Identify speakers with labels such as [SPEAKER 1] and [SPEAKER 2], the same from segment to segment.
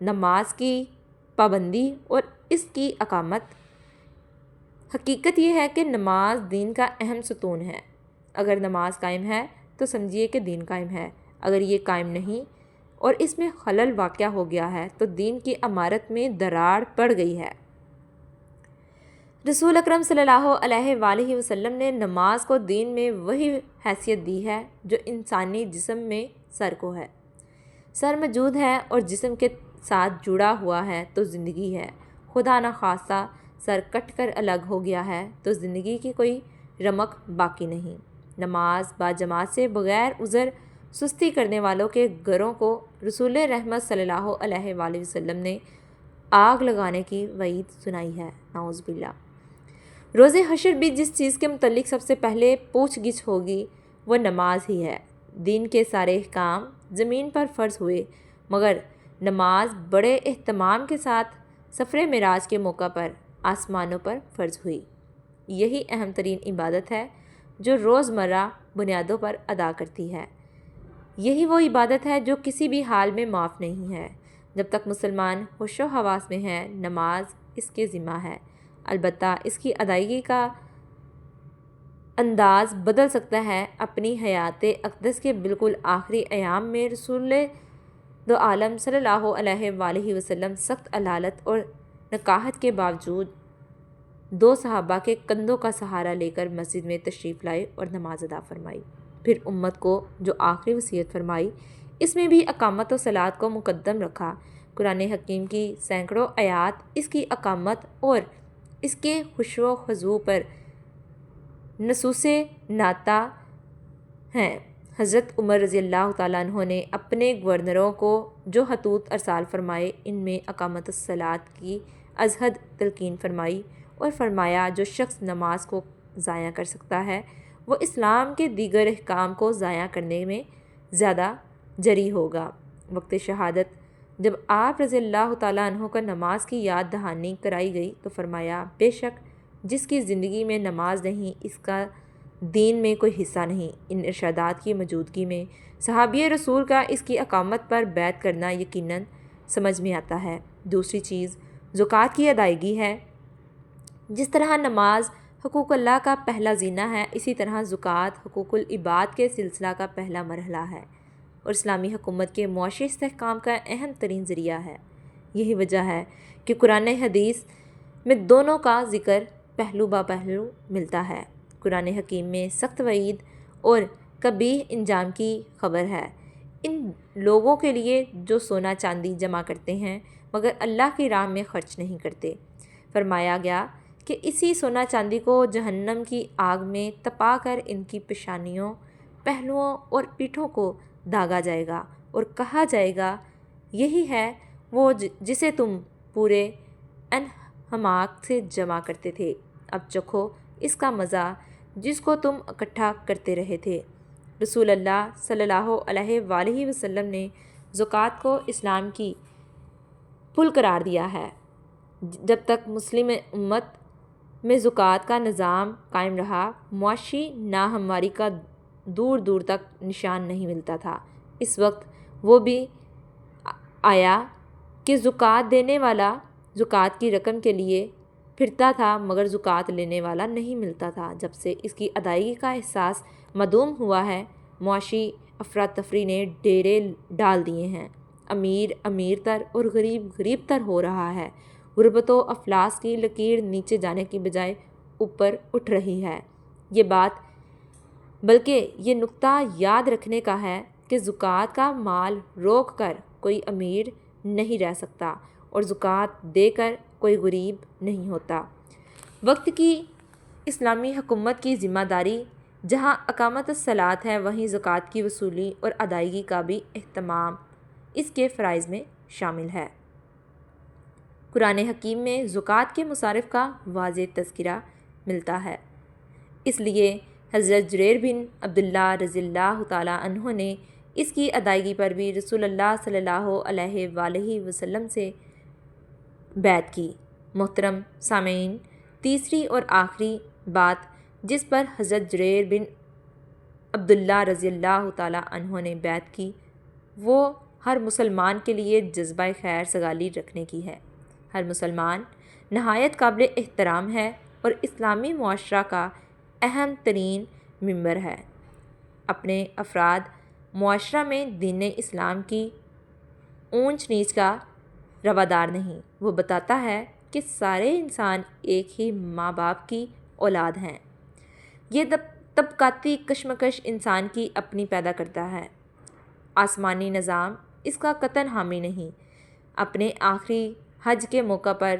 [SPEAKER 1] نماز کی پابندی اور اس کی اقامت۔ حقیقت یہ ہے کہ نماز دین کا اہم ستون ہے۔ اگر نماز قائم ہے تو سمجھیے کہ دین قائم ہے، اگر یہ قائم نہیں اور اس میں خلل واقع ہو گیا ہے تو دین کی عمارت میں دراڑ پڑ گئی ہے۔ رسول اکرم صلی اللہ علیہ وآلہ وسلم نے نماز کو دین میں وہی حیثیت دی ہے جو انسانی جسم میں سر کو ہے۔ سر موجود ہے اور جسم کے ساتھ جڑا ہوا ہے تو زندگی ہے۔ خدا نخواستہ سر کٹ کر الگ ہو گیا ہے تو زندگی کی کوئی رمق باقی نہیں۔ نماز باجماعت سے بغیر عذر سستی کرنے والوں کے گھروں کو رسول رحمت صلی اللہ علیہ وآلہ وسلم نے آگ لگانے کی وعید سنائی ہے، نعوذ باللہ۔ روز حشر بھی جس چیز کے متعلق سب سے پہلے پوچھ گچھ ہوگی وہ نماز ہی ہے۔ دین کے سارے احکام زمین پر فرض ہوئے مگر نماز بڑے اہتمام کے ساتھ سفر معراج کے موقع پر آسمانوں پر فرض ہوئی۔ یہی اہم ترین عبادت ہے جو روزمرہ بنیادوں پر ادا کرتی ہے۔ یہی وہ عبادت ہے جو کسی بھی حال میں معاف نہیں ہے۔ جب تک مسلمان ہوش و حواس میں ہے نماز اس کے ذمہ ہے، البتہ اس کی ادائیگی کا انداز بدل سکتا ہے۔ اپنی حیات اقدس کے بالکل آخری ایام میں رسول دو عالم صلی اللہ علیہ وآلہ وسلم سخت علالت اور نکاہت کے باوجود 2 صحابہ کے کندھوں کا سہارا لے کر مسجد میں تشریف لائے اور نماز ادا فرمائی۔ پھر امت کو جو آخری وصیت فرمائی اس میں بھی اقامت و صلاۃ کو مقدم رکھا۔ قرآن حکیم کی سینکڑوں آیات اس کی اقامت اور اس کے خشوع و خضوع پر نصوص ناطع ہیں۔ حضرت عمر رضی اللہ تعالیٰ عنہ نے اپنے گورنروں کو جو خطوط ارسال فرمائے ان میں اقامت الصلاۃ کی از حد تلقین فرمائی اور فرمایا جو شخص نماز کو ضائع کر سکتا ہے وہ اسلام کے دیگر احکام کو ضائع کرنے میں زیادہ جری ہوگا۔ وقت شہادت جب آپ رضی اللہ تعالیٰ عنہ کو نماز کی یاد دہانی کرائی گئی تو فرمایا بے شک جس کی زندگی میں نماز نہیں اس کا دین میں کوئی حصہ نہیں۔ ان ارشادات کی موجودگی میں صحابی رسول کا اس کی اقامت پر بیعت کرنا یقیناً سمجھ میں آتا ہے۔ دوسری چیز زکوٰۃ کی ادائیگی ہے۔ جس طرح نماز حقوق اللہ کا پہلا زینہ ہے اسی طرح زکوٰۃ حقوق العباد کے سلسلہ کا پہلا مرحلہ ہے اور اسلامی حکومت کے معاشی استحکام کا اہم ترین ذریعہ ہے۔ یہی وجہ ہے کہ قرآن حدیث میں دونوں کا ذکر پہلو با پہلو ملتا ہے۔ قرآن حکیم میں سخت وعید اور قبیح انجام کی خبر ہے ان لوگوں کے لیے جو سونا چاندی جمع کرتے ہیں مگر اللہ کی راہ میں خرچ نہیں کرتے۔ فرمایا گیا کہ اسی سونا چاندی کو جہنم کی آگ میں تپا کر ان کی پیشانیوں، پہلوؤں اور پیٹھوں کو داغا جائے گا اور کہا جائے گا یہی ہے وہ جسے تم پورے انہماک سے جمع کرتے تھے، اب چکھو اس کا مزہ جس کو تم اکٹھا کرتے رہے تھے۔ رسول اللہ صلی اللہ علیہ وآلہ وسلم نے زکوٰۃ کو اسلام کی پل قرار دیا ہے۔ جب تک مسلم امت میں زکوٰۃ کا نظام قائم رہا معاشی ناہمواری کا دور دور تک نشان نہیں ملتا تھا۔ اس وقت وہ بھی آیا کہ زکوٰۃ دینے والا زکوٰۃ کی رقم کے لیے پھرتا تھا مگر زکوٰۃ لینے والا نہیں ملتا تھا۔ جب سے اس کی ادائیگی کا احساس معدوم ہوا ہے معاشی افراتفری نے ڈیرے ڈال دیے ہیں، امیر امیر تر اور غریب غریب تر ہو رہا ہے، غربت و افلاس کی لکیر نیچے جانے کی بجائے اوپر اٹھ رہی ہے۔ یہ بات بلکہ یہ نکتہ یاد رکھنے کا ہے کہ زکوٰۃ کا مال روک کر کوئی امیر نہیں رہ سکتا اور زکوٰۃ دے کر کوئی غریب نہیں ہوتا۔ وقت کی اسلامی حکومت کی ذمہ داری جہاں اقامت الصلاۃ ہے وہیں زکوٰۃ کی وصولی اور ادائیگی کا بھی اہتمام اس کے فرائض میں شامل ہے۔ قرآن حکیم میں زکوٰۃ کے مصارف کا واضح تذکرہ ملتا ہے، اس لیے حضرت جریر بن عبداللہ رضی اللہ تعالیٰ عنہ نے اس کی ادائیگی پر بھی رسول اللہ صلی اللہ علیہ وآلہ وسلم سے بیعت کی۔ محترم سامعین، تیسری اور آخری بات جس پر حضرت جریر بن عبداللہ رضی اللہ تعالیٰ عنہ نے بیعت کی وہ ہر مسلمان کے لیے جذبہ خیر سگالی رکھنے کی ہے۔ ہر مسلمان نہایت قابل احترام ہے اور اسلامی معاشرہ کا اہم ترین ممبر ہے۔ اپنے افراد معاشرہ میں دین اسلام کی اونچ نیچ کا روادار نہیں۔ وہ بتاتا ہے کہ سارے انسان ایک ہی ماں باپ کی اولاد ہیں۔ یہ طبقاتی کشمکش انسان کی اپنی پیدا کرتا ہے۔ آسمانی نظام اس کا قطعاً حامی نہیں۔ اپنے آخری حج کے موقع پر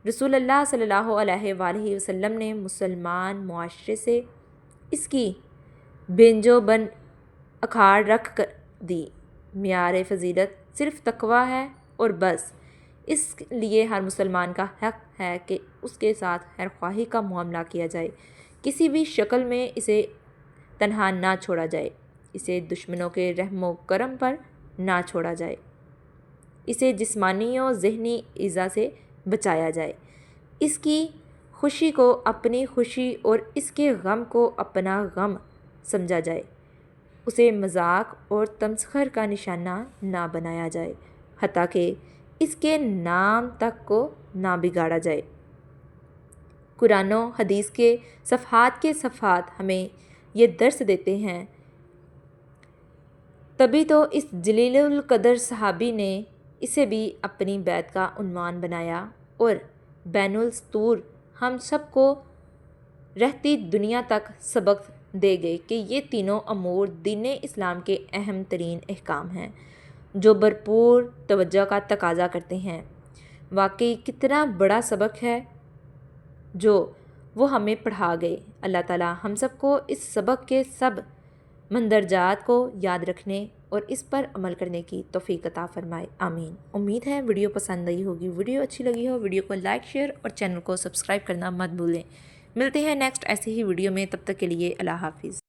[SPEAKER 1] رسول اللہ صلی اللہ علیہ وآلہ وسلم نے مسلمان معاشرے سے اس کی بینجو بن اکھاڑ رکھ کر دی۔ معیار فضیلت صرف تقویٰ ہے اور بس۔ اس لیے ہر مسلمان کا حق ہے کہ اس کے ساتھ خیر خواہی کا معاملہ کیا جائے، کسی بھی شکل میں اسے تنہا نہ چھوڑا جائے، اسے دشمنوں کے رحم و کرم پر نہ چھوڑا جائے، اسے جسمانی و ذہنی ایذا سے بچایا جائے، اس کی خوشی کو اپنی خوشی اور اس کے غم کو اپنا غم سمجھا جائے، اسے مذاق اور تمسخر کا نشانہ نہ بنایا جائے، حتیٰ کہ اس کے نام تک کو نہ بگاڑا جائے۔ قرآن و حدیث کے صفحات ہمیں یہ درس دیتے ہیں۔ تبھی تو اس جلیل القدر صحابی نے اسے بھی اپنی بیعت کا عنوان بنایا اور بین السطور ہم سب کو رہتی دنیا تک سبق دے گئے کہ یہ تینوں امور دین اسلام کے اہم ترین احکام ہیں جو بھرپور توجہ کا تقاضا کرتے ہیں۔ واقعی کتنا بڑا سبق ہے جو وہ ہمیں پڑھا گئے۔ اللہ تعالی ہم سب کو اس سبق کے سب مندرجات کو یاد رکھنے اور اس پر عمل کرنے کی توفیق عطا فرمائے، آمین۔ امید ہے ویڈیو پسند آئی ہوگی۔ ویڈیو اچھی لگی ہو ویڈیو کو لائک شیئر اور چینل کو سبسکرائب کرنا مت بھولیں۔ ملتے ہیں نیکسٹ ایسی ہی ویڈیو میں، تب تک کے لیے اللہ حافظ۔